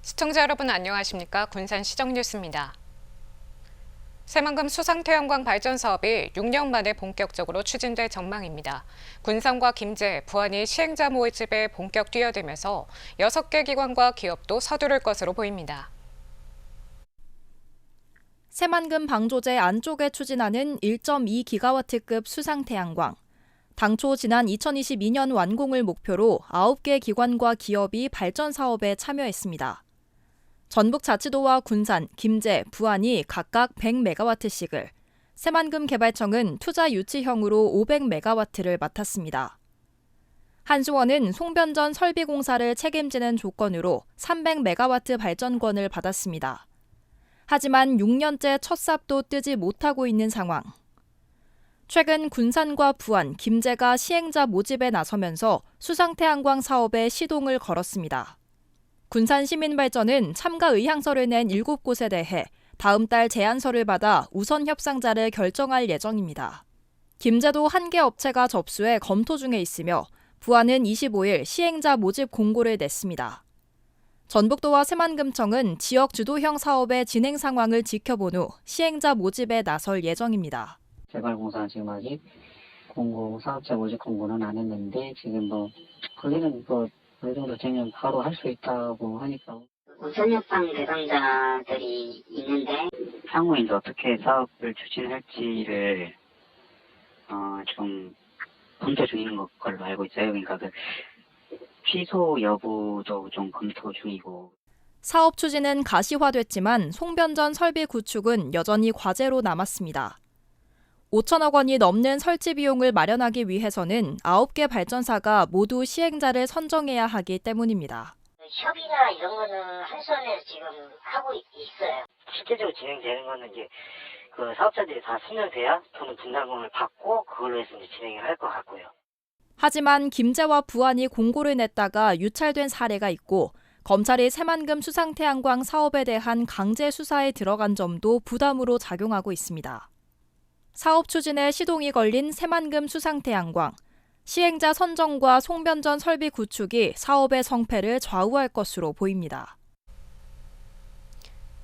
시청자 여러분 안녕하십니까? 군산 시정뉴스입니다. 새만금 수상태양광 발전 사업이 6년 만에 본격적으로 추진될 전망입니다. 군산과 김제, 부안이 시행자 모집에 본격 뛰어들면서 6개 기관과 기업도 서두를 것으로 보입니다. 새만금 방조제 안쪽에 추진하는 1.2기가와트급 수상태양광. 당초 지난 2022년 완공을 목표로 9개 기관과 기업이 발전 사업에 참여했습니다. 전북자치도와 군산, 김제, 부안이 각각 100메가와트씩을, 새만금 개발청은 투자 유치형으로 500메가와트를 맡았습니다. 한수원은 송변전 설비 공사를 책임지는 조건으로 300메가와트 발전권을 받았습니다. 하지만 6년째 첫 삽도 뜨지 못하고 있는 상황. 최근 군산과 부안, 김제가 시행자 모집에 나서면서 수상태양광 사업에 시동을 걸었습니다. 군산시민발전은 참가 의향서를 낸 7곳에 대해 다음 달 제안서를 받아 우선 협상자를 결정할 예정입니다. 김제도 1개 업체가 접수해 검토 중에 있으며 부안은 25일 시행자 모집 공고를 냈습니다. 전북도와 새만금청은 지역 주도형 사업의 진행 상황을 지켜본 후 시행자 모집에 나설 예정입니다. 개발공사 지금 아직 사업자 모집 공고는 안 했는데 지금 거기는 어느 정도 되면 바로 할 수 있다고 하니까. 우선 협상 대상자들이 있는데 향후 이제 어떻게 사업을 추진할지를 좀 검토 중인 걸로 알고 있어요. 그러니까 취소 여부도 좀 검토 중이고. 사업 추진은 가시화됐지만 송변전 설비 구축은 여전히 과제로 남았습니다. 5천억 원이 넘는 설치 비용을 마련하기 위해서는 9개 발전사가 모두 시행자를 선정해야 하기 때문입니다. 협의나 이런 거는 한수원에서 지금 하고 있어요. 실제적으로 진행되는 거는 이제 그 사업자들이 다 승인돼야 저는 분담금을 받고 그걸로 해서 이제 진행을 할 것 같고요. 하지만 김제와 부안이 공고를 냈다가 유찰된 사례가 있고 검찰이 새만금 수상태양광 사업에 대한 강제 수사에 들어간 점도 부담으로 작용하고 있습니다. 사업 추진에 시동이 걸린 새만금 수상태양광. 시행자 선정과 송변전 설비 구축이 사업의 성패를 좌우할 것으로 보입니다.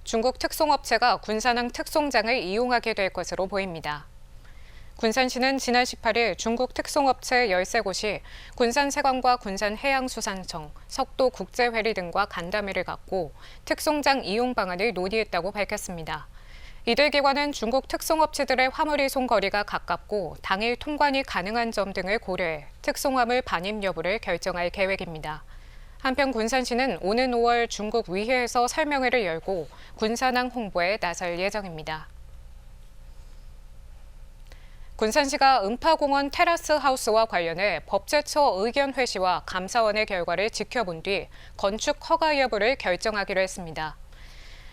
중국 특송업체가 군산항 특송장을 이용하게 될 것으로 보입니다. 군산시는 지난 18일 중국 특송업체 13곳이 군산세관과 군산해양수산청, 석도국제회리 등과 간담회를 갖고 특송장 이용 방안을 논의했다고 밝혔습니다. 이들 기관은 중국 특송업체들의 화물 이송 거리가 가깝고 당일 통관이 가능한 점 등을 고려해 특송화물 반입 여부를 결정할 계획입니다. 한편 군산시는 오는 5월 중국 위해에서 설명회를 열고 군산항 홍보에 나설 예정입니다. 군산시가 음파공원 테라스 하우스와 관련해 법제처 의견 회시와 감사원의 결과를 지켜본 뒤 건축 허가 여부를 결정하기로 했습니다.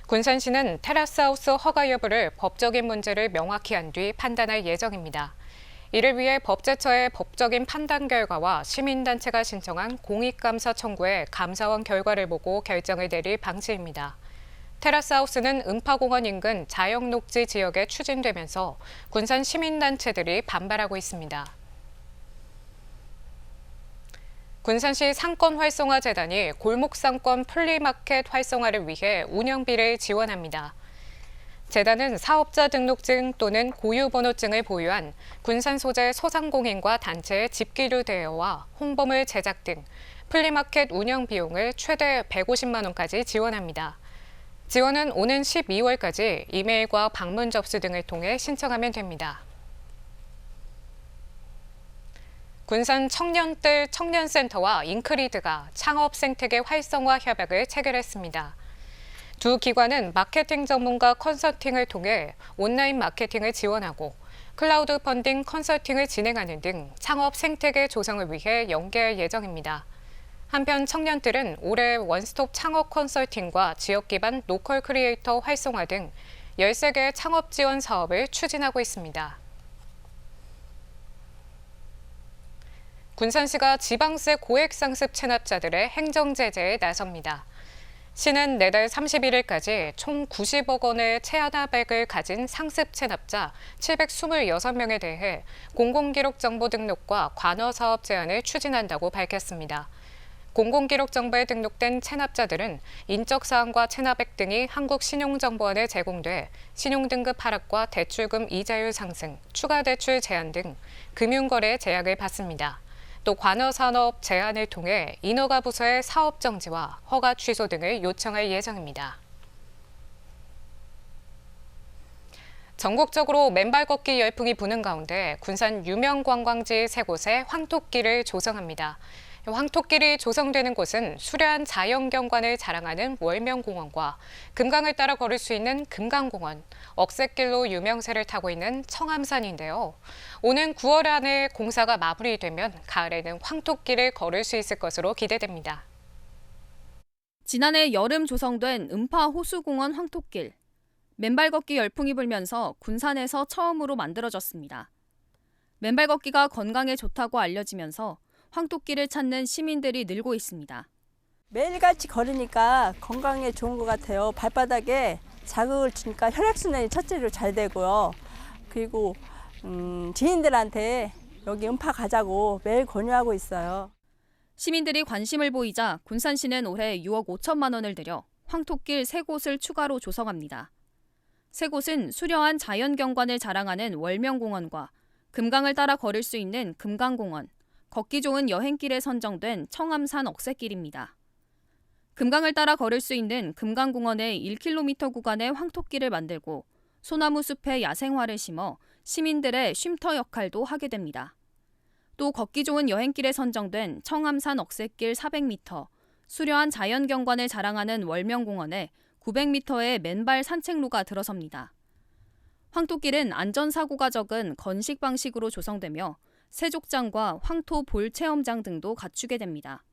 군산시는 테라스하우스 허가 여부를 법적인 문제를 명확히 한 뒤 판단할 예정입니다. 이를 위해 법제처의 법적인 판단 결과와 시민단체가 신청한 공익감사 청구에 감사원 결과를 보고 결정을 내릴 방침입니다. 테라스하우스는 음파공원 인근 자연녹지 지역에 추진되면서 군산 시민단체들이 반발하고 있습니다. 군산시 상권활성화재단이 골목상권 플리마켓 활성화를 위해 운영비를 지원합니다. 재단은 사업자 등록증 또는 고유번호증을 보유한 군산 소재 소상공인과 단체의 집기류 대여와 홍보물 제작 등 플리마켓 운영 비용을 최대 150만 원까지 지원합니다. 지원은 오는 12월까지 이메일과 방문 접수 등을 통해 신청하면 됩니다. 군산 청년들 청년센터와 잉크리드가 창업 생태계 활성화 협약을 체결했습니다. 두 기관은 마케팅 전문가 컨설팅을 통해 온라인 마케팅을 지원하고 클라우드 펀딩 컨설팅을 진행하는 등 창업 생태계 조성을 위해 연계할 예정입니다. 한편 청년들은 올해 원스톱 창업 컨설팅과 지역 기반 로컬 크리에이터 활성화 등 13개 창업 지원 사업을 추진하고 있습니다. 군산시가 지방세 고액 상습 체납자들의 행정 제재에 나섭니다. 시는 내달 31일까지 총 90억 원의 체납액을 가진 상습 체납자 726명에 대해 공공기록 정보 등록과 관어 사업 제한을 추진한다고 밝혔습니다. 공공기록정보에 등록된 체납자들은 인적사항과 체납액 등이 한국신용정보원에 제공돼 신용등급 하락과 대출금 이자율 상승, 추가 대출 제한 등 금융거래 제약을 받습니다. 또 관여산업 제한을 통해 인허가 부서의 사업 정지와 허가 취소 등을 요청할 예정입니다. 전국적으로 맨발 걷기 열풍이 부는 가운데 군산 유명 관광지 3곳에 황토길을 조성합니다. 황토길이 조성되는 곳은 수려한 자연경관을 자랑하는 월명공원과 금강을 따라 걸을 수 있는 금강공원, 억새길로 유명세를 타고 있는 청암산인데요. 오는 9월 안에 공사가 마무리되면 가을에는 황토길을 걸을 수 있을 것으로 기대됩니다. 지난해 여름 조성된 음파 호수공원 황토길. 맨발 걷기 열풍이 불면서 군산에서 처음으로 만들어졌습니다. 맨발 걷기가 건강에 좋다고 알려지면서 황토길을 찾는 시민들이 늘고 있습니다. 매일같이 걸으니까 건강에 좋은 것 같아요. 발바닥에 자극을 주니까 혈액순환이 첫째로 잘 되고요. 그리고 지인들한테 여기 음파 가자고 매일 권유하고 있어요. 시민들이 관심을 보이자 군산시는 올해 6억 5천만 원을 들여 황토길 3곳을 추가로 조성합니다. 3곳은 수려한 자연경관을 자랑하는 월명공원과 금강을 따라 걸을 수 있는 금강공원, 걷기 좋은 여행길에 선정된 청암산 억새길입니다. 금강을 따라 걸을 수 있는 금강공원의 1km 구간의 황토길을 만들고 소나무 숲에 야생화를 심어 시민들의 쉼터 역할도 하게 됩니다. 또 걷기 좋은 여행길에 선정된 청암산 억새길 400m, 수려한 자연경관을 자랑하는 월명공원에 900m의 맨발 산책로가 들어섭니다. 황토길은 안전사고가 적은 건식 방식으로 조성되며 세족장과 황토 볼 체험장 등도 갖추게 됩니다.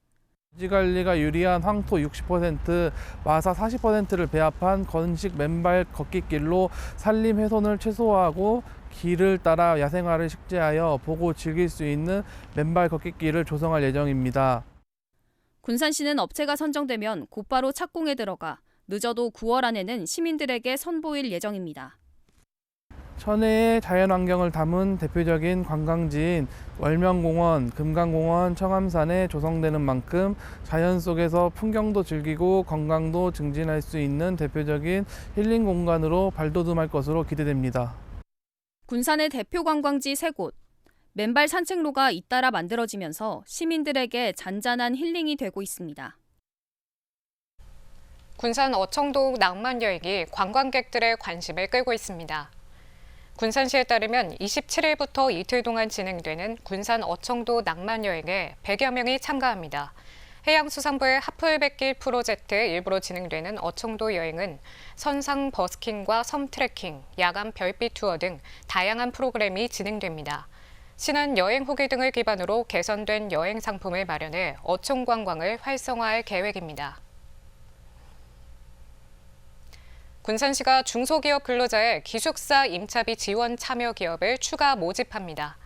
유지관리가 유리한 황토 60%, 마사 40%를 배합한 건식 맨발 걷기길로 산림 훼손을 최소화하고 길을 따라 야생화를 식재하여 보고 즐길 수 있는 맨발 걷기길을 조성할 예정입니다. 군산시는 업체가 선정되면 곧바로 착공에 들어가 늦어도 9월 안에는 시민들에게 선보일 예정입니다. 천혜의 자연환경을 담은 대표적인 관광지인 월명공원, 금강공원, 청암산에 조성되는 만큼 자연 속에서 풍경도 즐기고 건강도 증진할 수 있는 대표적인 힐링 공간으로 발돋움할 것으로 기대됩니다. 군산의 대표 관광지 3곳, 맨발 산책로가 잇따라 만들어지면서 시민들에게 잔잔한 힐링이 되고 있습니다. 군산 어청도 낭만 여행이 관광객들의 관심을 끌고 있습니다. 군산시에 따르면 27일부터 이틀 동안 진행되는 군산 어청도 낭만 여행에 100여 명이 참가합니다. 해양수산부의 하풀백길 프로젝트 일부로 진행되는 어청도 여행은 선상 버스킹과 섬 트레킹, 야간 별빛 투어 등 다양한 프로그램이 진행됩니다. 시는 여행 후기 등을 기반으로 개선된 여행 상품을 마련해 어청 관광을 활성화할 계획입니다. 군산시가 중소기업 근로자의 기숙사 임차비 지원 참여 기업을 추가 모집합니다.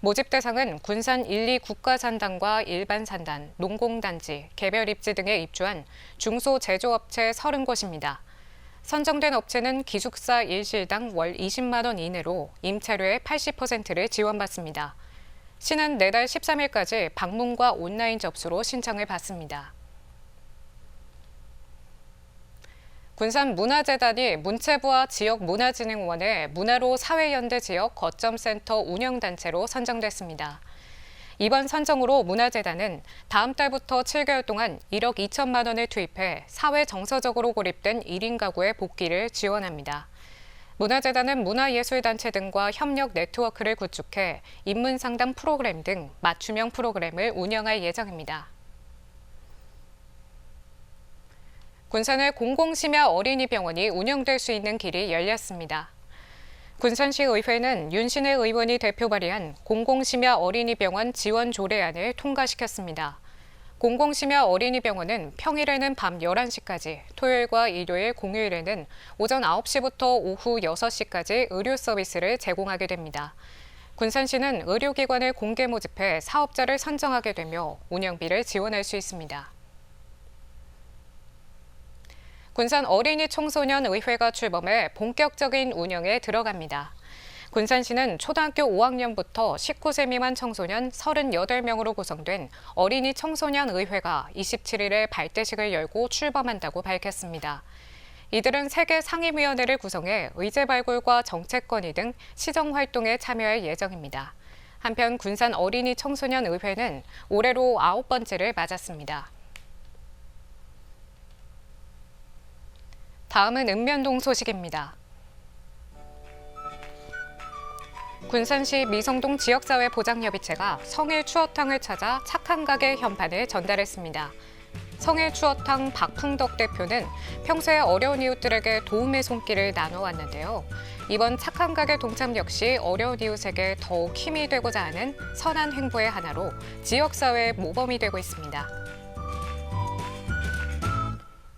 모집 대상은 군산 1, 2 국가산단과 일반산단, 농공단지, 개별 입지 등에 입주한 중소제조업체 30곳입니다. 선정된 업체는 기숙사 일실당 월 20만 원 이내로 임차료의 80%를 지원받습니다. 시는 내달 13일까지 방문과 온라인 접수로 신청을 받습니다. 군산문화재단이 문체부와 지역문화진흥원의 문화로 사회연대 지역 거점센터 운영단체로 선정됐습니다. 이번 선정으로 문화재단은 다음 달부터 7개월 동안 1억 2천만 원을 투입해 사회 정서적으로 고립된 1인 가구의 복귀를 지원합니다. 문화재단은 문화예술단체 등과 협력 네트워크를 구축해 인문상담 프로그램 등 맞춤형 프로그램을 운영할 예정입니다. 군산의 공공심야 어린이병원이 운영될 수 있는 길이 열렸습니다. 군산시 의회는 윤신혜 의원이 대표 발의한 공공심야 어린이병원 지원 조례안을 통과시켰습니다. 공공심야 어린이병원은 평일에는 밤 11시까지, 토요일과 일요일, 공휴일에는 오전 9시부터 오후 6시까지 의료 서비스를 제공하게 됩니다. 군산시는 의료기관을 공개 모집해 사업자를 선정하게 되며 운영비를 지원할 수 있습니다. 군산 어린이 청소년 의회가 출범해 본격적인 운영에 들어갑니다. 군산시는 초등학교 5학년부터 19세 미만 청소년 38명으로 구성된 어린이 청소년 의회가 27일에 발대식을 열고 출범한다고 밝혔습니다. 이들은 세계 상임위원회를 구성해 의제 발굴과 정책 건의 등 시정 활동에 참여할 예정입니다. 한편 군산 어린이 청소년 의회는 올해로 9번째를 맞았습니다. 다음은 읍면동 소식입니다. 군산시 미성동 지역사회보장협의체가 성일 추어탕을 찾아 착한 가게 현판을 전달했습니다. 성일 추어탕 박풍덕 대표는 평소에 어려운 이웃들에게 도움의 손길을 나눠왔는데요. 이번 착한 가게 동참 역시 어려운 이웃에게 더욱 힘이 되고자 하는 선한 행보의 하나로 지역사회의 모범이 되고 있습니다.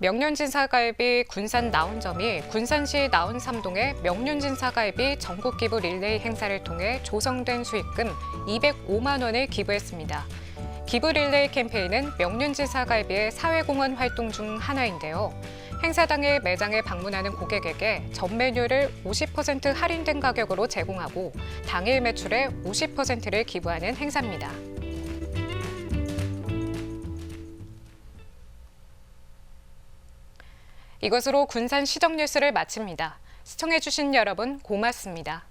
명륜진사갈비 군산 나온점이 군산시 나온 3동의 명륜진사갈비 전국기부 릴레이 행사를 통해 조성된 수익금 205만 원을 기부했습니다. 기부 릴레이 캠페인은 명륜진사갈비의 사회공헌 활동 중 하나인데요. 행사 당일 매장에 방문하는 고객에게 전 메뉴를 50% 할인된 가격으로 제공하고 당일 매출의 50%를 기부하는 행사입니다. 이것으로 군산 시정 뉴스를 마칩니다. 시청해주신 여러분 고맙습니다.